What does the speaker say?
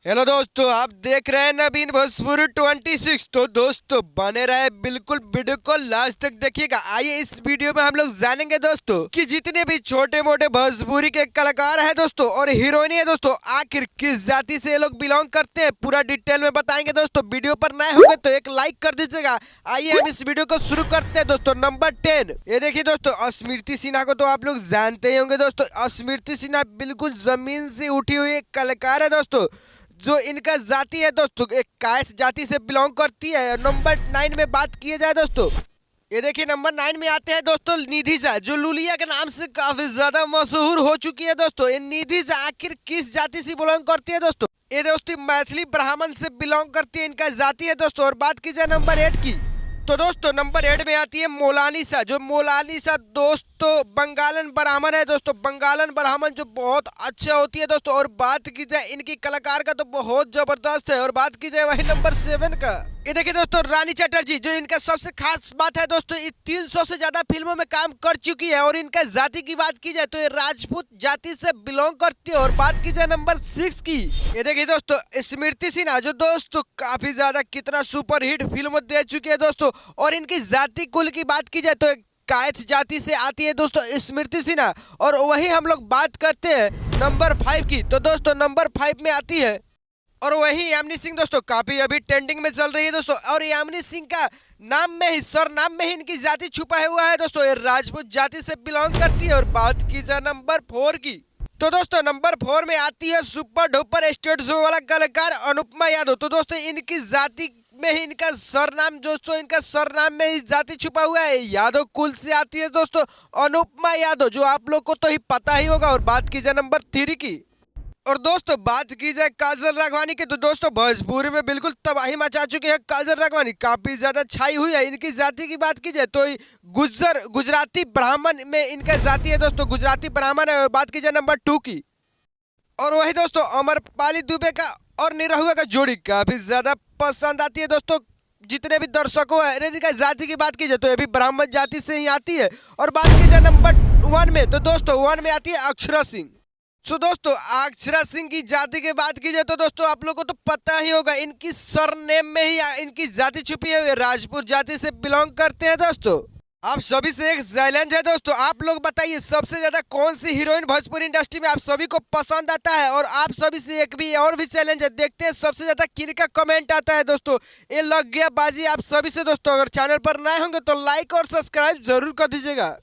Hello दोस्तों, आप देख रहे हैं नवीन भोजपुरी 26। तो दोस्तों बने रहे बिल्कुल वीडियो को लास्ट तक देखिएगा। आइए इस वीडियो में हम लोग जानेंगे दोस्तों कि जितने भी छोटे मोटे भोजपुरी के कलाकार हैं दोस्तों और हीरोइन है दोस्तों, आखिर किस जाति से ये लोग बिलोंग करते हैं, पूरा डिटेल में बताएंगे दोस्तों। वीडियो पर नए होंगे तो एक लाइक कर दीजिएगा। आइए हम इस वीडियो को शुरू करते हैं दोस्तों। नंबर 10, ये देखिए दोस्तों, स्मृति सिन्हा को तो आप लोग जानते ही होंगे दोस्तों। स्मृति सिन्हा बिल्कुल जमीन से उठी हुई एक कलाकार है दोस्तों, जो इनका जाति है दोस्तों एक कायस्थ जाति से बिलोंग करती है। नंबर 9 में बात की जाए दोस्तों, ये देखिए नंबर 9 में आते हैं दोस्तों निधि झा, जो लुलिया के नाम से काफी ज्यादा मशहूर हो चुकी है दोस्तों। ये निधि झा आखिर किस जाति से बिलोंग करती है दोस्तों? ये दोस्तों मैथिली ब्राह्मण से बिलोंग करती है, इनका जाति है दोस्तों। और बात की जाए नंबर 8 की, तो दोस्तों नंबर 8 में आती है मोलानिसा, जो मोलानिसा दोस्तों बंगालन ब्राह्मण है दोस्तों। बंगालन ब्राह्मण जो बहुत अच्छा होती है दोस्तों। और बात की जाए इनकी कलाकार का तो बहुत जबरदस्त है। और बात की जाए वही नंबर 7 का, ये देखिए दोस्तों रानी चटर्जी, जो इनका सबसे खास बात है दोस्तों, ये 300 से ज्यादा फिल्मों में काम कर चुकी है। और इनका जाति की बात की जाए तो ये राजपूत जाति से बिलोंग करती है। और बात की जाए नंबर 6 की, ये देखिए दोस्तों स्मृति सिन्हा, जो दोस्तों काफी ज्यादा कितना सुपर हिट फिल्म दे चुकी है दोस्तों। और इनकी जाति कुल की बात की जाए तो कायस्थ जाति से आती है दोस्तों स्मृति सिन्हा। और वही हम लोग बात करते हैं नंबर 5 की, तो दोस्तों नंबर 5 में आती है और वही यामिनी सिंह दोस्तों, काफी अभी ट्रेंडिंग में चल रही है दोस्तों। और यामिनी सिंह का नाम में ही, सर नाम में ही इनकी जाति छुपा हुआ है दोस्तों, ये राजपूत जाति से बिलोंग करती है। और बात की जाए नंबर 4 की, तो दोस्तों नंबर 4 में आती है सुपर डुपर स्टेट शो वाला कलाकार अनुपमा यादव। तो दोस्तों इनकी जाति में ही इनका सरनाम दोस्तों, इनका सरनाम में ही जाति छुपा हुआ है, यादव कुल से आती है दोस्तों अनुपमा यादव, जो आप लोग को तो ही पता ही होगा। और बात की जाए नंबर 3 की, और दोस्तों बात की जाए काजल राघवानी की, तो दोस्तों भोजपुरी में बिल्कुल तबाही मचा चुकी है काजल राघवानी, काफी ज्यादा छाई हुई है। इनकी जाति की बात की जाए तो गुजराती ब्राह्मण में इनका जाति है दोस्तों, गुजराती ब्राह्मण है। बात की जाए नंबर 2 की, और वही दोस्तों अमरपाली दुबे का और निरहुआ का जोड़ी काफी ज्यादा पसंद आती है दोस्तों जितने भी दर्शकों है। इनका जाति की बात की जाए तो ये भी ब्राह्मण जाति से ही आती है। और बात की जाए नंबर 1 में, तो दोस्तों 1 में आती है अक्षरा सिंह। सो दोस्तों अक्षरा सिंह की जाति की बात की जाए तो दोस्तों आप लोगों को तो पता ही होगा, इनकी सरनेम में ही इनकी जाति छुपी है, राजपूत जाति से बिलोंग करते हैं दोस्तों। आप सभी से एक चैलेंज है दोस्तों, आप लोग बताइए सबसे ज्यादा कौन सी हीरोइन भोजपुरी इंडस्ट्री में आप सभी को पसंद आता है। और आप सभी से एक भी और भी चैलेंज है, देखते हैं सबसे ज्यादा किनका कमेंट आता है दोस्तों। ये लग गया बाजी आप सभी से दोस्तों। अगर चैनल पर नए होंगे तो लाइक और सब्सक्राइब जरूर कर दीजिएगा।